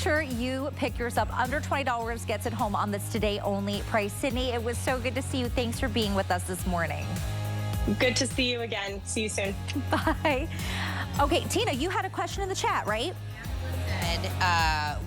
sure you pick yours up. Under $20 gets it home on this today only price. Sydney, it was so good to see you. Thanks for being with us this morning. Good to see you again. See you soon. Bye. Okay, Tina, you had a question in the chat, right?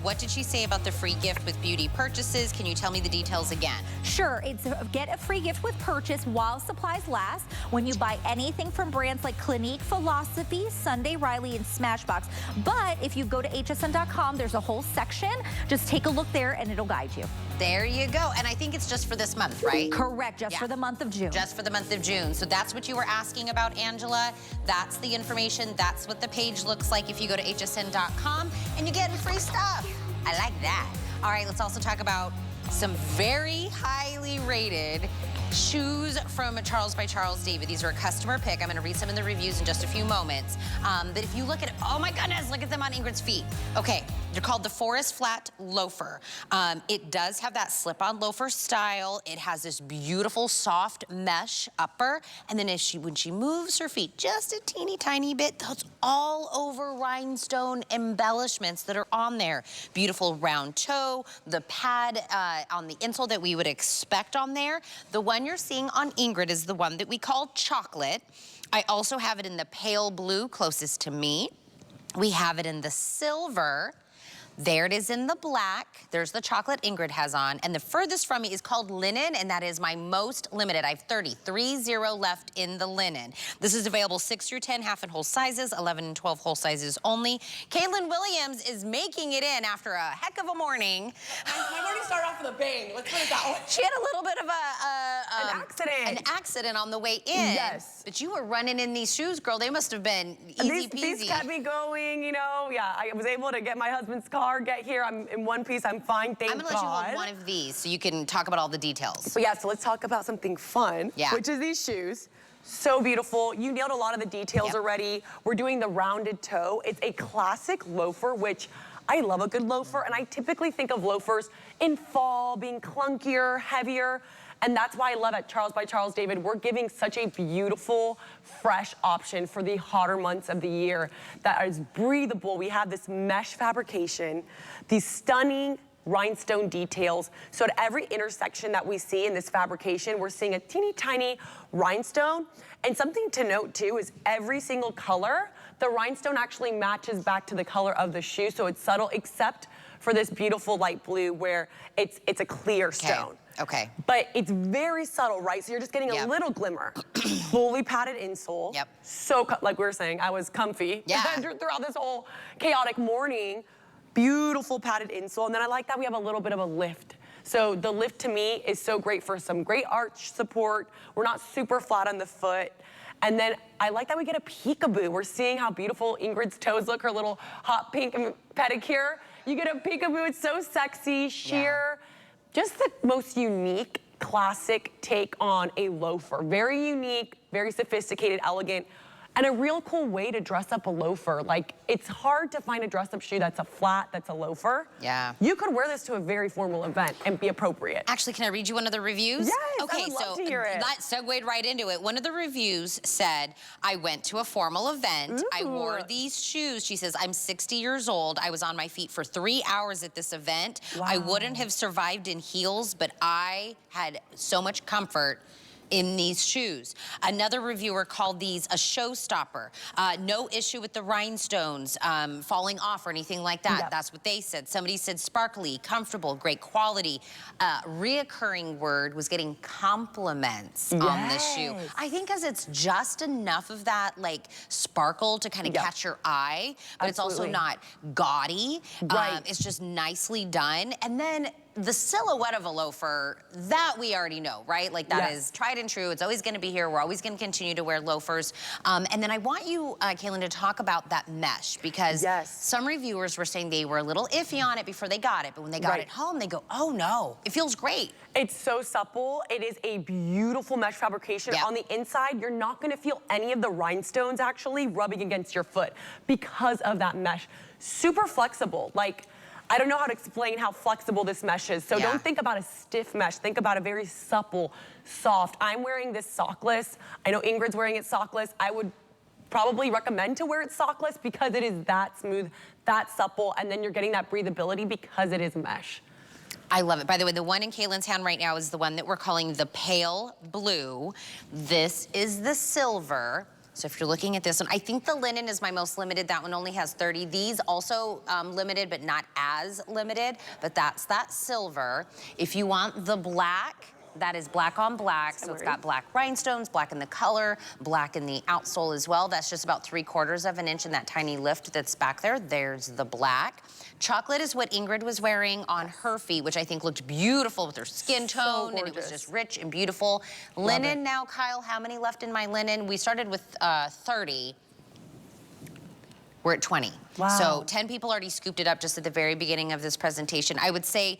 What did she say about the free gift with beauty purchases? Can you tell me the details again? Sure, it's get a free gift with purchase while supplies last when you buy anything from brands like Clinique, Philosophy, Sunday Riley, and Smashbox. But if you go to hsn.com, there's a whole section. Just take a look there and it'll guide you. There you go. And I think it's just for this month, right? Correct, just for the month of June. Just for the month of June. So that's what you were asking about, Angela. That's the information. That's what the page looks like if you go to hsn.com and you get free stuff. I like that. All right, let's also talk about some very highly rated shoes from Charles by Charles David. These are a customer pick. I'm gonna read some of the reviews in just a few moments. But if you look at, oh my goodness, look at them on Ingrid's feet. Okay, they're called the Forrest Flat Loafer. It does have that slip-on loafer style. It has this beautiful soft mesh upper. And then when she moves her feet just a teeny tiny bit, that's all over rhinestone embellishments that are on there. Beautiful round toe, the pad on the insole that we would expect on there. The one you're seeing on Ingrid is the one that we call chocolate. I also have it in the pale blue closest to me. We have it in the silver. There it is in the black. There's the chocolate Ingrid has on. And the furthest from me is called linen, and that is my most limited. I have 30 left in the linen. This is available 6 through 10 half and whole sizes, 11 and 12 whole sizes only. Kaylin Williams is making it in after a heck of a morning. My morning started off with a bang. Let's put it that way. She had a little bit of an accident on the way in. Yes. But you were running in these shoes, girl. They must have been easy peasy. These kept me going, you know. Yeah, I was able to get my husband's car, get here. I'm in one piece. I'm fine, thank God. I'm gonna let you hold one of these so you can talk about all the details. But yeah, so let's talk about something fun, which is these shoes. So beautiful. You nailed a lot of the details already. We're doing the rounded toe. It's a classic loafer, which I love a good loafer, and I typically think of loafers in fall being clunkier, heavier. And that's why I love at Charles by Charles David, we're giving such a beautiful, fresh option for the hotter months of the year that is breathable. We have this mesh fabrication, these stunning rhinestone details. So at every intersection that we see in this fabrication, we're seeing a teeny tiny rhinestone. And something to note too is every single color, the rhinestone actually matches back to the color of the shoe. So it's subtle, except for this beautiful light blue where it's a clear stone. Okay. But it's very subtle, right? So you're just getting a little glimmer. Fully padded insole. Yep. So, like we were saying, I was comfy. Yeah. Throughout this whole chaotic morning. Beautiful padded insole. And then I like that we have a little bit of a lift. So the lift to me is so great for some great arch support. We're not super flat on the foot. And then I like that we get a peekaboo. We're seeing how beautiful Ingrid's toes look, her little hot pink pedicure. You get a peekaboo, it's so sexy, sheer. Just the most unique, classic take on a loafer. Very unique, very sophisticated, elegant, and a real cool way to dress up a loafer. Like, it's hard to find a dress-up shoe that's a flat, that's a loafer. Yeah. You could wear this to a very formal event and be appropriate. Actually, can I read you one of the reviews? Yes, okay, I would love to hear it. That segued right into it. One of the reviews said, I went to a formal event. I wore these shoes. She says, I'm 60 years old. I was on my feet for 3 hours at this event. Wow. I wouldn't have survived in heels, but I had so much comfort in these shoes. Another reviewer called these a showstopper. No issue with the rhinestones falling off or anything like that. Yep. That's what they said. Somebody said sparkly, comfortable, great quality. Reoccurring word was getting compliments on the shoe. I think because it's just enough of that like sparkle to kind of catch your eye, but it's also not gaudy. It's just nicely done. And then the silhouette of a loafer, that we already know, right? Like that is tried and true. It's always gonna be here. We're always gonna continue to wear loafers. And then I want you, Kaylin, to talk about that mesh because some reviewers were saying they were a little iffy on it before they got it, but when they got it home, they go, oh no, it feels great. It's so supple. It is a beautiful mesh fabrication. On the inside, you're not gonna feel any of the rhinestones actually rubbing against your foot because of that mesh. Super flexible. Like, I don't know how to explain how flexible this mesh is. So don't think about a stiff mesh. Think about a very supple, soft. I'm wearing this sockless. I know Ingrid's wearing it sockless. I would probably recommend to wear it sockless because it is that smooth, that supple, and then you're getting that breathability because it is mesh. I love it. By the way, the one in Caitlin's hand right now is the one that we're calling the pale blue. This is the silver. So if you're looking at this one, I think the linen is my most limited. That one only has 30. These also limited, but not as limited. But that's that silver. If you want the black, that is black on black. So it's got black rhinestones, black in the color, black in the outsole as well. That's just about 3/4 of an inch in that tiny lift that's back there. There's the black. Chocolate is what Ingrid was wearing on her feet, which I think looked beautiful with her skin tone, and it was just rich and beautiful. Linen now, Kyle, how many left in my linen? We started with 30. We're at 20. Wow. So 10 people already scooped it up just at the very beginning of this presentation. I would say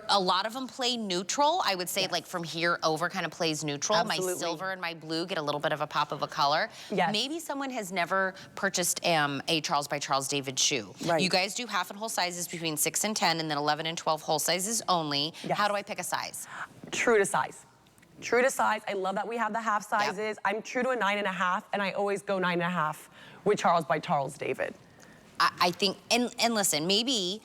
a lot of them play neutral. I would say like from here over kind of plays neutral. Absolutely. My silver and my blue get a little bit of a pop of a color. Yes. Maybe someone has never purchased a Charles by Charles David shoe. Right. You guys do half and whole sizes between 6 and 10, and then 11 and 12 whole sizes only. Yes. How do I pick a size? True to size. True to size. I love that we have the half sizes. Yep. I'm true to a 9.5, and I always go 9.5 with Charles by Charles David. I think, and listen, maybe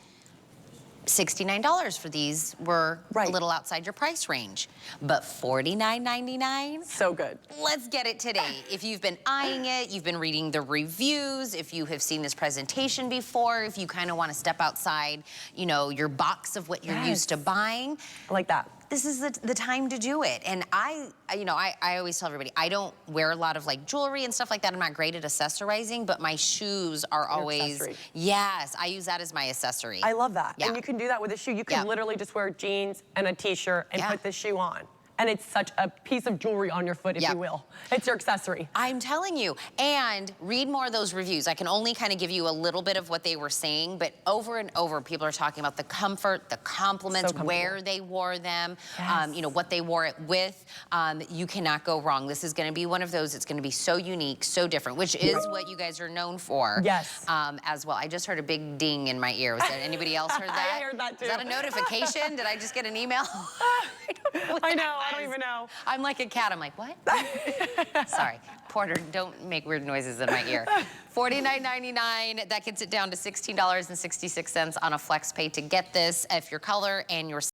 $69 for these were a little outside your price range, but $49.99? So good. Let's get it today. If you've been eyeing it, you've been reading the reviews, if you have seen this presentation before, if you kind of want to step outside, you know, your box of what you're used to buying. I like that. This is the time to do it. And I always tell everybody, I don't wear a lot of like jewelry and stuff like that. I'm not great at accessorizing, but my shoes are always, yes, I use that as my accessory. I love that. Yeah. And you can do that with a shoe. You can literally just wear jeans and a t-shirt and put this shoe on. And it's such a piece of jewelry on your foot, if you will. It's your accessory. I'm telling you. And read more of those reviews. I can only kind of give you a little bit of what they were saying, but over and over, people are talking about the comfort, the compliments, where they wore them, you know, what they wore it with. You cannot go wrong. This is going to be one of those. It's going to be so unique, so different, which is what you guys are known for. Yes. As well. I just heard a big ding in my ear. Was that anybody else heard that? I heard that too. Is that a notification? Did I just get an email? I know. I don't even know. I'm like a cat. I'm like, what? Sorry. Porter, don't make weird noises in my ear. $49.99. That gets it down to $16.66 on a flex pay to get this if your color and your